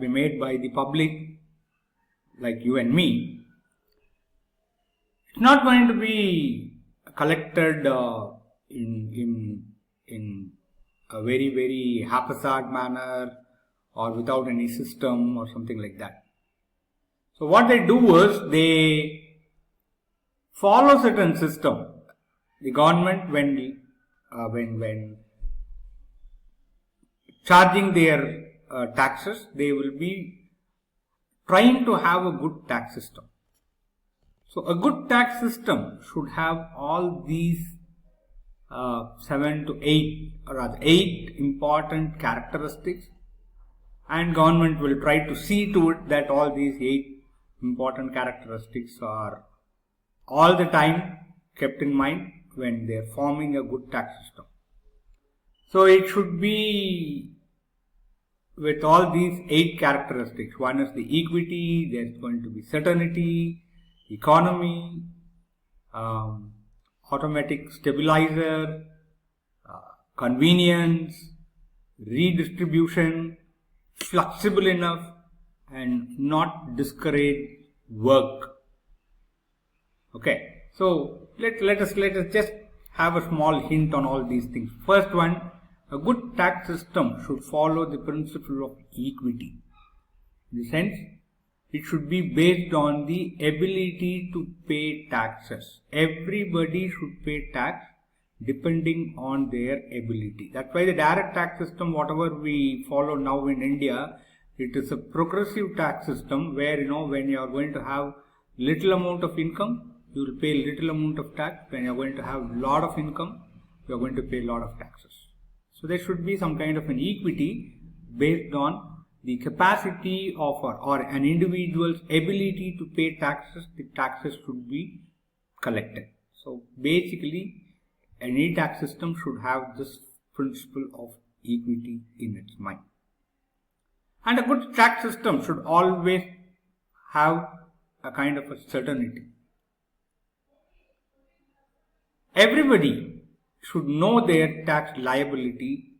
be made by the public like you and me, it's not going to be collected in a very, very haphazard manner or without any system or something like that. So what they do is they follow certain system. The government, when charging their taxes, they will be trying to have a good tax system. So a good tax system should have all these 7 to 8 or rather 8 important characteristics, and government will try to see to it that all these 8 important characteristics are all the time kept in mind when they are forming a good tax system. So it should be with all these 8 characteristics. One is the equity, there is going to be certainty, economy, automatic stabilizer, convenience, redistribution, flexible enough, and not discourage work. Okay, so let us just have a small hint on all these things. First one, a good tax system should follow the principle of equity. In the sense, it should be based on the ability to pay taxes. Everybody should pay tax depending on their ability. That's why the direct tax system, whatever we follow now in India, it is a progressive tax system where, when you are going to have little amount of income, you will pay little amount of tax. When you are going to have lot of income, you are going to pay lot of taxes. So there should be some kind of an equity based on the capacity of or an individual's ability to pay taxes. The taxes should be collected. So basically, any tax system should have this principle of equity in its mind. And a good tax system should always have a kind of a certainty. Everybody should know their tax liability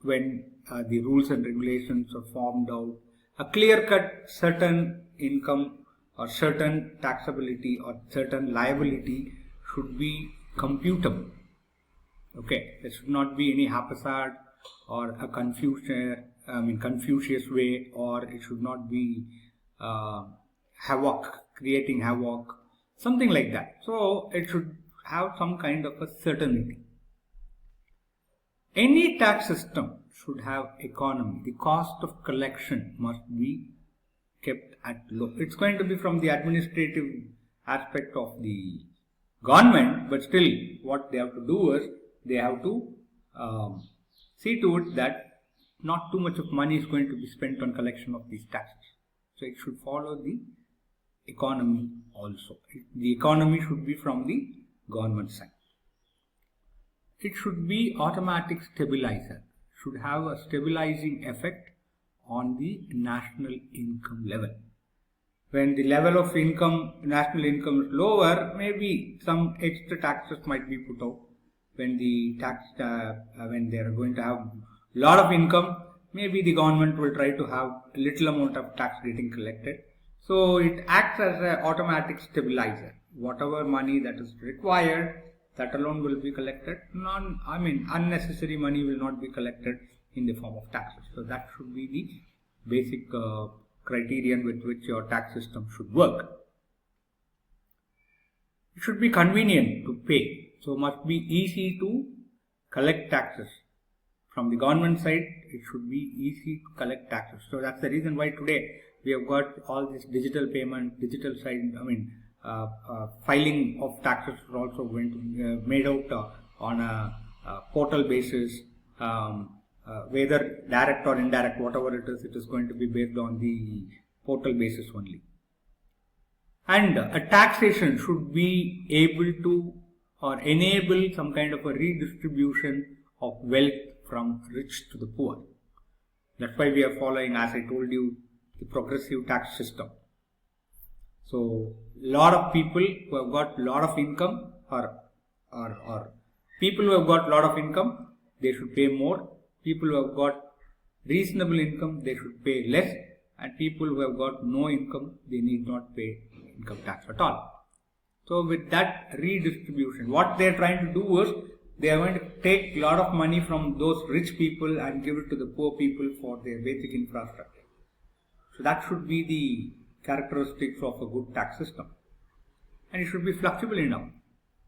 when the rules and regulations are formed out. A clear-cut certain income or certain taxability or certain liability should be computable. Okay, there should not be any haphazard or a Confucius way, or it should not be creating havoc, something like that. So it should have some kind of a certainty. Any tax system should have economy. The cost of collection must be kept at low. It's going to be from the administrative aspect of the government, but still what they have to do is they have to see to it that not too much of money is going to be spent on collection of these taxes. So it should follow the economy also. The economy should be from the government side. It should be automatic stabilizer. Should have a stabilizing effect on the national income level. When the level of income, national income is lower, maybe some extra taxes might be put out. When the when they are going to have lot of income, maybe the government will try to have a little amount of tax getting collected. So it acts as an automatic stabilizer. Whatever money that is required, that alone will be collected. Unnecessary money will not be collected in the form of taxes. So that should be the basic criterion with which your tax system should work. It should be convenient to pay. So must be easy to collect taxes. From the government side, it should be easy to collect taxes. So that's the reason why today we have got all this digital payment, digital side, filing of taxes is also going to be made out on a portal basis, whether direct or indirect, whatever it is going to be based on the portal basis only. And a taxation should be able to or enable some kind of a redistribution of wealth from rich to the poor. That's why we are following, as I told you, the progressive tax system. So, lot of people who have got lot of income or people who have got lot of income, they should pay more. People who have got reasonable income, they should pay less. and people who have got no income, they need not pay income tax at all. So with that redistribution, what they are trying to do is they are going to take a lot of money from those rich people and give it to the poor people for their basic infrastructure. So that should be the characteristics of a good tax system. And it should be flexible enough,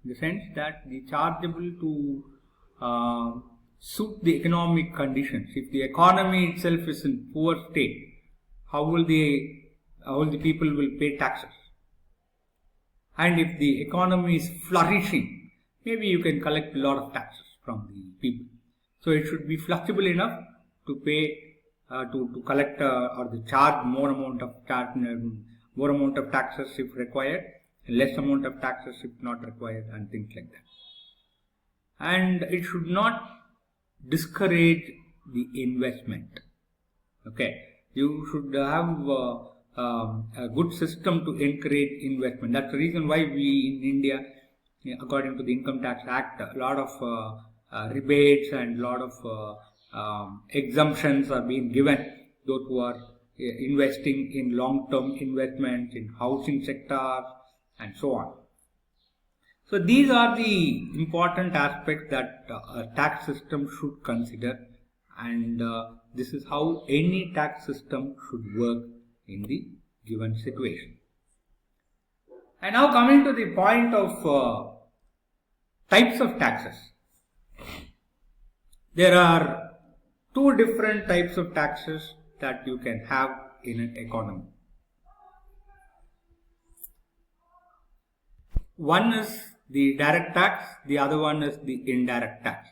in the sense that the chargeable to suit the economic conditions. If the economy itself is in poor state, how will the people will pay taxes? And if the economy is flourishing, maybe you can collect a lot of taxes from the people. So it should be flexible enough to pay, to collect or to charge more amount of taxes if required, less amount of taxes if not required, and things like that. And it should not discourage the investment. Okay, you should have a good system to encourage investment. That's the reason why we in India, according to the Income Tax Act, a lot of rebates and a lot of exemptions are being given those who are investing in long-term investments in housing sectors and so on. So these are the important aspects that a tax system should consider, and this is how any tax system should work in the given situation. And now coming to the point of types of taxes. There are two different types of taxes that you can have in an economy. One is the direct tax, the other one is the indirect tax.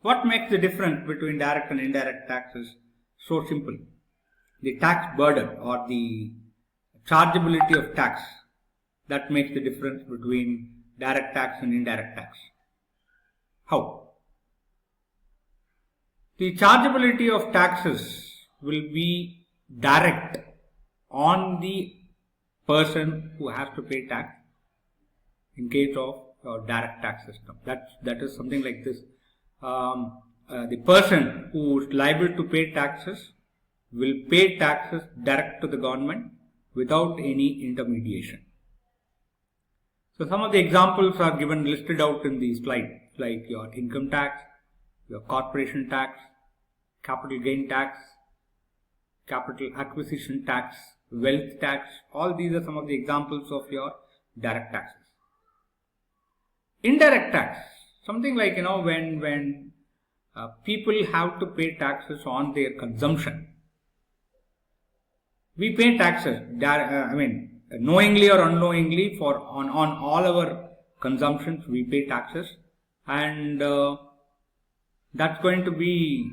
What makes the difference between direct and indirect tax is so simple. The tax burden or the chargeability of tax, that makes the difference between direct tax and indirect tax. How? The chargeability of taxes will be direct on the person who has to pay tax in case of a direct tax system. That is something like this. The person who is liable to pay taxes will pay taxes direct to the government without any intermediation. So some of the examples are given listed out in the slide, like your income tax, your corporation tax, capital gain tax, capital acquisition tax, wealth tax. All these are some of the examples of your direct taxes. Indirect tax, something like, when people have to pay taxes on their consumption. We pay taxes, knowingly or unknowingly, on all our consumptions we pay taxes, and that's going to be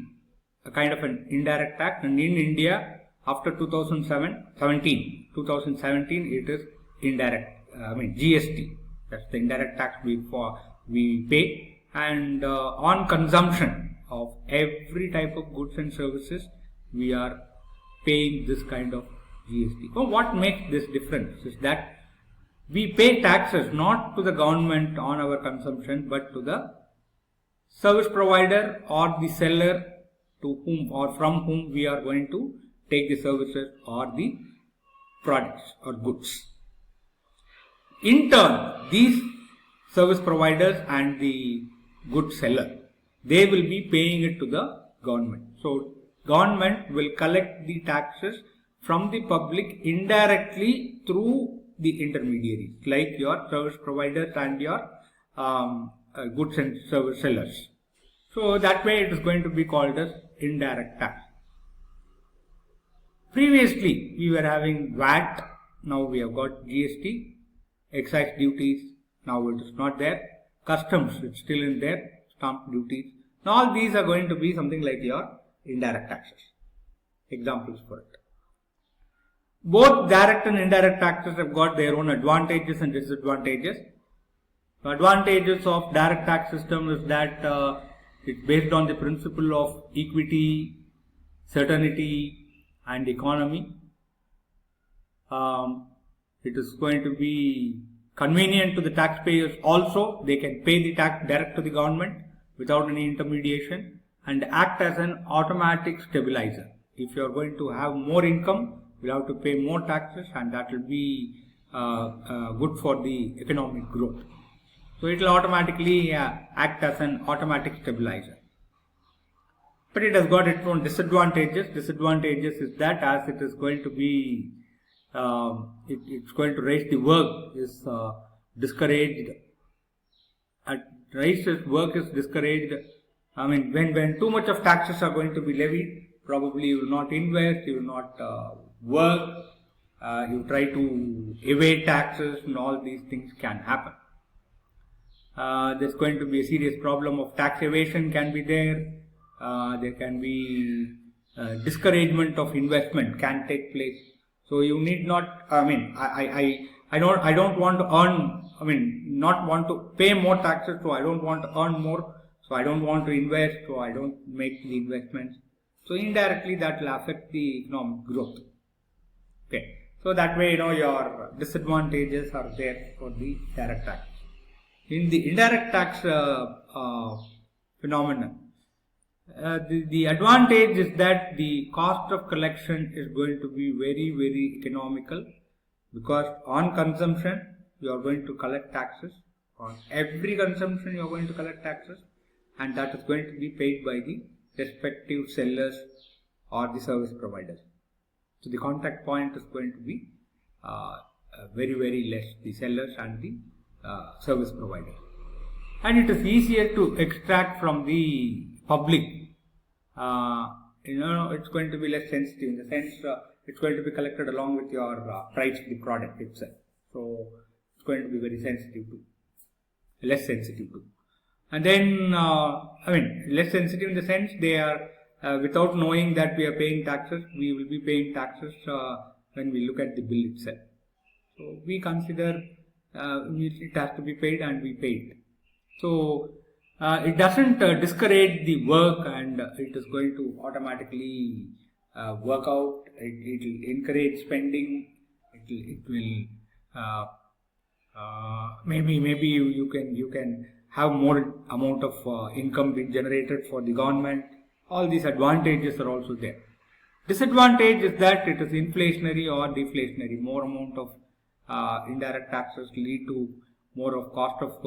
a kind of an indirect tax. And in India, after 2017, it is indirect. GST. That's the indirect tax we pay, and on consumption of every type of goods and services, we are paying this kind of GST. So what makes this difference is that we pay taxes not to the government on our consumption, but to the service provider or the seller to whom or from whom we are going to take the services or the products or goods. In turn, these service providers and the good seller, they will be paying it to the government. So government will collect the taxes from the public indirectly through the intermediaries, like your service providers and your goods and service sellers. So that way it is going to be called as indirect tax. Previously we were having VAT, now we have got GST, excise duties, now it is not there, customs, it's still in there, stamp duties. Now all these are going to be something like your indirect taxes. Examples for it. Both direct and indirect taxes have got their own advantages and disadvantages. The advantages of direct tax system is that it's based on the principle of equity, certainty and economy. It is going to be convenient to the taxpayers also. They can pay the tax direct to the government without any intermediation and act as an automatic stabilizer. If you are going to have more income, will have to pay more taxes, and that will be good for the economic growth. So it will automatically act as an automatic stabilizer. But it has got its own disadvantages. Disadvantages is that as it is going to be, it's going to raise the work is discouraged. Work is discouraged. I mean, when too much of taxes are going to be levied, probably you will not invest, you will not work, you try to evade taxes, and all these things can happen. There's going to be a serious problem of tax evasion can be there. There can be discouragement of investment can take place. So you need not. I mean, I don't want to earn. I mean, not want to pay more taxes. So I don't want to earn more. So I don't want to invest. So I don't make the investments. So indirectly that will affect the economic growth. Okay. So that way, your disadvantages are there for the direct tax. In the indirect tax phenomenon, the advantage is that the cost of collection is going to be very, very economical, because on consumption you are going to collect taxes. On every consumption you are going to collect taxes, and that is going to be paid by the respective sellers or the service providers. So the contact point is going to be very, very less, the sellers and the service provider. And it is easier to extract from the public. It's going to be less sensitive in the sense it's going to be collected along with your price of the product itself. So it's going to be very sensitive to, less sensitive to. And then, less sensitive in the sense they are, without knowing that we are paying taxes, we will be paying taxes when we look at the bill itself. So we consider it has to be paid, and we pay it. So it doesn't discourage the work, and it is going to automatically work out. It will encourage spending. It will maybe you can have more amount of income being generated for the government. All these advantages are also there. Disadvantage is that it is inflationary or deflationary. More amount of indirect taxes lead to more of cost of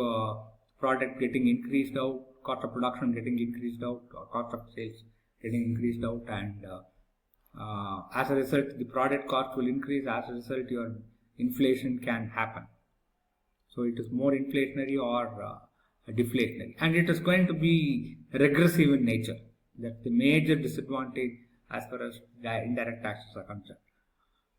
product getting increased out, cost of production getting increased out, or cost of sales getting increased out, and as a result the product cost will increase. As a result, your inflation can happen. So it is more inflationary or deflationary, and it is going to be regressive in nature. That's the major disadvantage as far as the indirect taxes are concerned.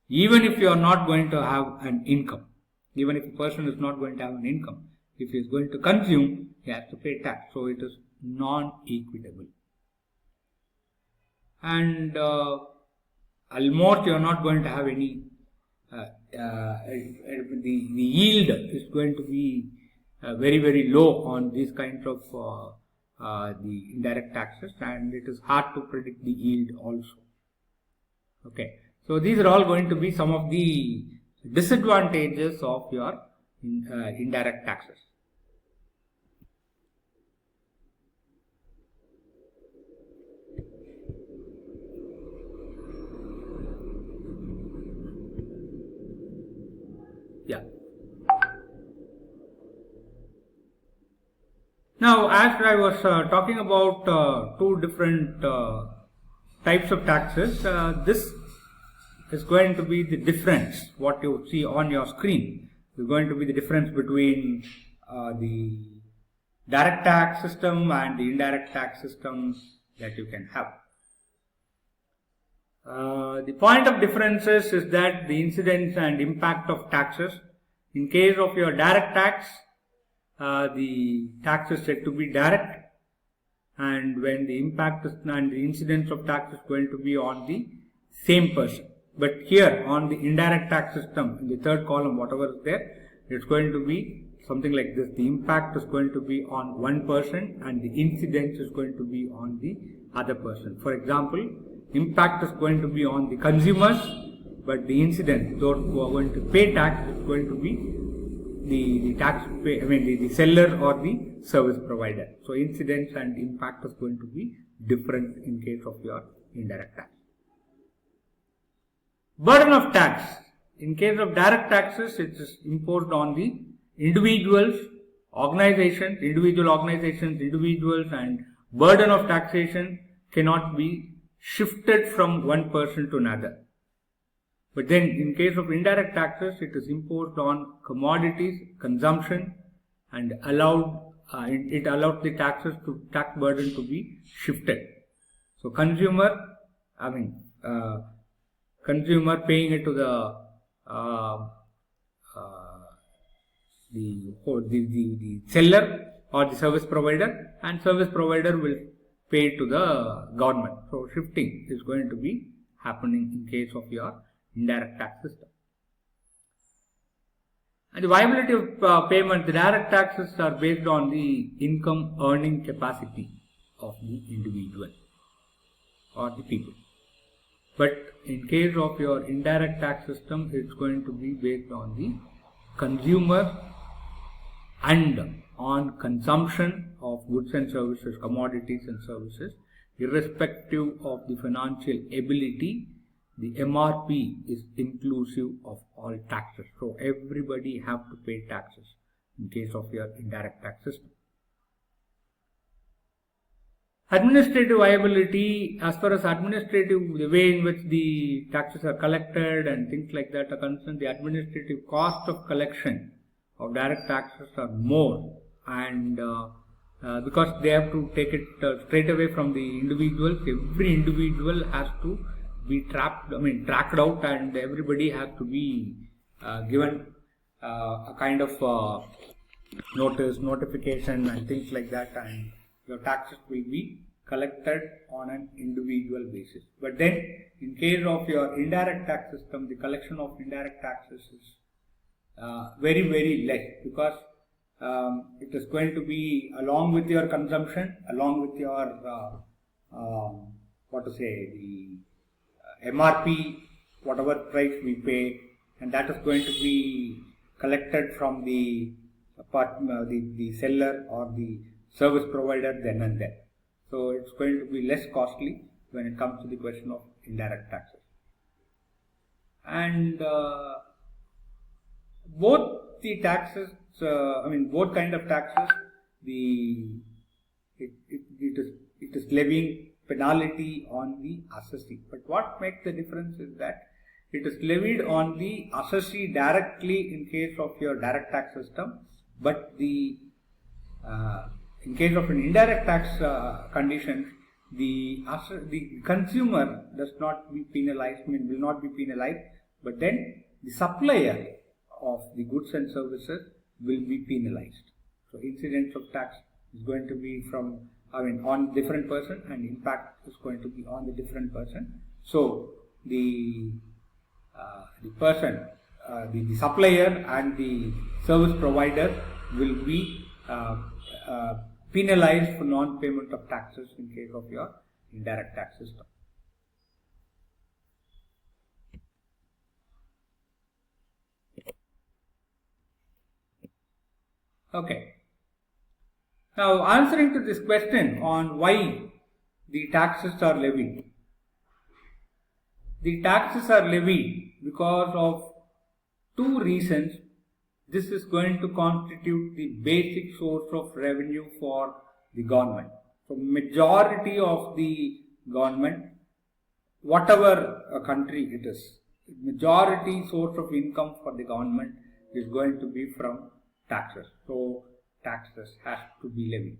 Even if you are not going to have an income, even if a person is not going to have an income, if he is going to consume, he has to pay tax. So it is non-equitable. And almost you are not going to have any, the yield is going to be very, very low on these kinds of the indirect taxes, and it is hard to predict the yield also. Okay. So these are all going to be some of the disadvantages of your indirect taxes. Yeah. Now, as I was talking about two different types of taxes, this is going to be the difference. What you see on your screen is going to be the difference between the direct tax system and the indirect tax system that you can have. The point of differences is that the incidence and impact of taxes. In case of your direct tax, the tax is said to be direct, and when the impact is, and the incidence of tax is going to be on the same person. But here on the indirect tax system, in the third column, whatever is there, it's going to be something like this. The impact is going to be on one person, and the incidence is going to be on the other person. For example, impact is going to be on the consumers, but the incidence, those who are going to pay tax, is going to be the seller or the service provider. So incidence and impact is going to be different in case of your indirect tax. Burden of tax. In case of direct taxes, it is imposed on the individuals, individual organizations, individuals, and burden of taxation cannot be shifted from one person to another. But then in case of indirect taxes, it is imposed on commodities, consumption, and it allowed the tax burden to be shifted. So consumer paying it to the seller or the service provider, and service provider will pay it to the government. So shifting is going to be happening in case of your indirect tax system. And the viability of payment, the direct taxes are based on the income earning capacity of the individual or the people. But in case of your indirect tax system, it's going to be based on the consumer and on consumption of goods and services, commodities and services, irrespective of the financial ability. The MRP is inclusive of all taxes. So everybody have to pay taxes in case of your indirect tax system. Administrative viability, as far as the way in which the taxes are collected and things like that are concerned, the administrative cost of collection of direct taxes are more, and because they have to take it straight away from the individuals, every individual has to be tracked out, and everybody has to be given a kind of notification and things like that, and your taxes will be collected on an individual basis. But then in case of your indirect tax system, the collection of indirect taxes is very, very less, because it is going to be along with your consumption, along with your the MRP, whatever price we pay, and that is going to be collected from the seller or the service provider then and there. So it's going to be less costly when it comes to the question of indirect taxes. And both the taxes, both kind of taxes, it is levying penalty on the assessee. But what makes the difference is that it is levied on the assessee directly in case of your direct tax system, but in case of an indirect tax condition, the consumer does not be penalized, will not be penalized, but then the supplier of the goods and services will be penalized. So incidence of tax is going to be on different person, and impact is going to be on the different person. So the person, the supplier and the service provider will be penalized for non-payment of taxes in case of your indirect tax system. Okay. Now, answering to this question on why the taxes are levied. The taxes are levied because of two reasons. This is going to constitute the basic source of revenue for the government. So, majority of the government, whatever country it is, majority source of income for the government is going to be from taxes. So, taxes has to be levied.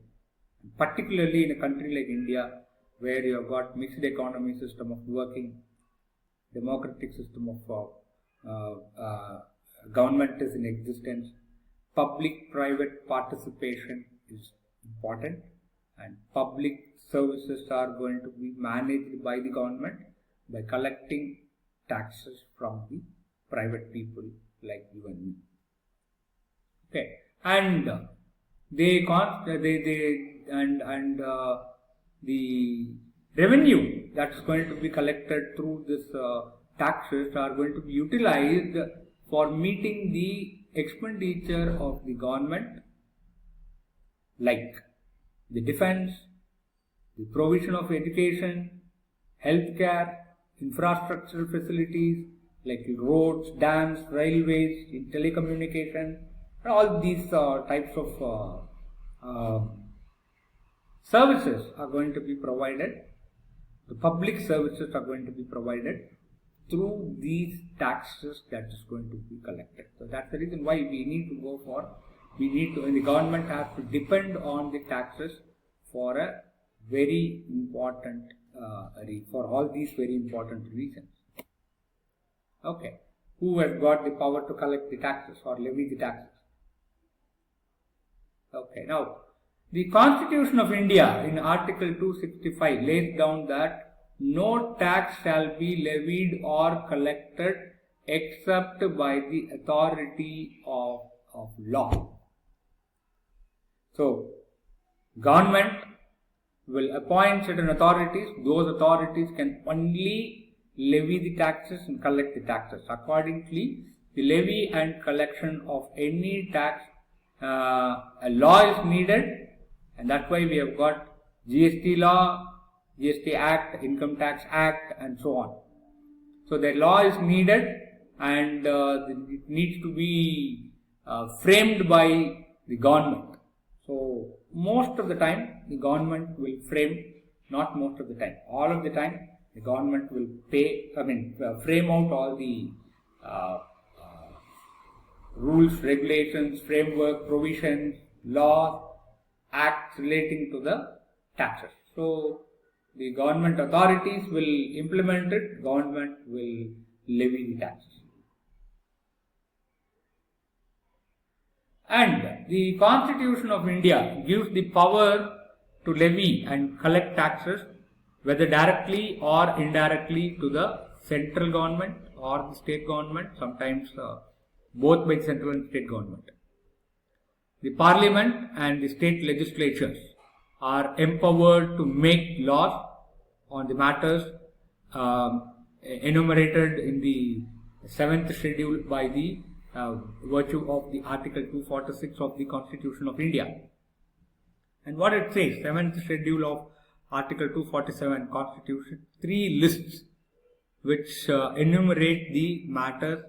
Particularly in a country like India, where you have got mixed economy system of working, democratic system of government is in existence, public-private participation is important, and public services are going to be managed by the government by collecting taxes from the private people like you and me. Okay, and the revenue that is going to be collected through this taxes are going to be utilized for meeting the expenditure of the government, like the defense, the provision of education, healthcare, infrastructure facilities, like roads, dams, railways, telecommunication, and all these types of services are going to be provided. The public services are going to be provided through these taxes that is going to be collected. So that's the reason why we need to and the government has to depend on the taxes for a very important, for all these very important reasons. Okay, who has got the power to collect the taxes or levy the taxes? Okay, now the Constitution of India in Article 265 lays down that no tax shall be levied or collected except by the authority of law. So, government will appoint certain authorities. Those authorities can only levy the taxes and collect the taxes. Accordingly, the levy and collection of any tax, a law is needed, and that's why we have got GST law, GST Act, Income Tax Act, and so on. So the law is needed, and it needs to be framed by the government. So most of the time the government will frame, not most of the time, all of the time the government will frame out all the rules, regulations, framework, provisions, laws, acts relating to the taxes. So the government authorities will implement it, government will levy the taxes. And the Constitution of India gives the power to levy and collect taxes, whether directly or indirectly, to the central government or the state government, sometimes both by the central and state government. The Parliament and the state legislatures are empowered to make laws on the matters enumerated in the 7th schedule by the virtue of the Article 246 of the Constitution of India. And what it says, 7th schedule of Article 247 Constitution, 3 lists which enumerate the matters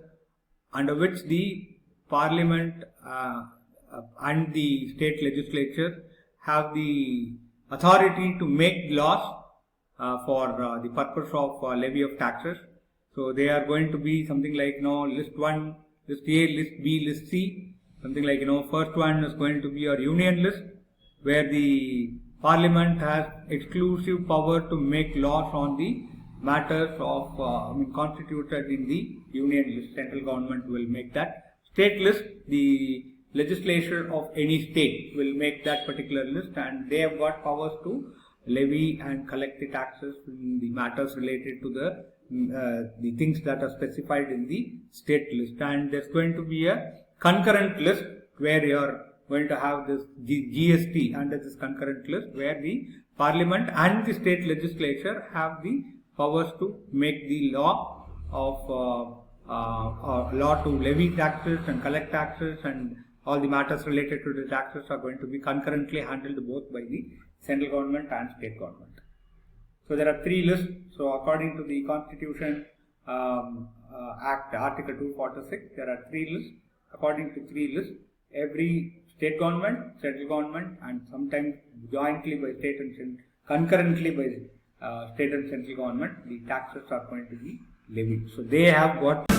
under which the Parliament and the state legislature have the authority to make laws for the purpose of levy of taxes. So they are going to be something like list 1, list A, list B, list C. Something like first one is going to be your union list, where the Parliament has exclusive power to make laws on the matters of constituted in the union list. Central government will make that. State list, the legislature of any state will make that particular list, and they have got powers to levy and collect the taxes in the matters related to the things that are specified in the state list. And there's going to be a concurrent list where you are going to have this GST under this concurrent list, where the Parliament and the state legislature have the powers to make the law of law to levy taxes and collect taxes, and all the matters related to the taxes are going to be concurrently handled both by the central government and state government. So there are 3 lists. So according to the Constitution Act, Article 246, there are 3 lists. According to 3 lists, every state government, central government, and sometimes jointly by state and concurrently by state and central government, the taxes are going to be levied. So they have got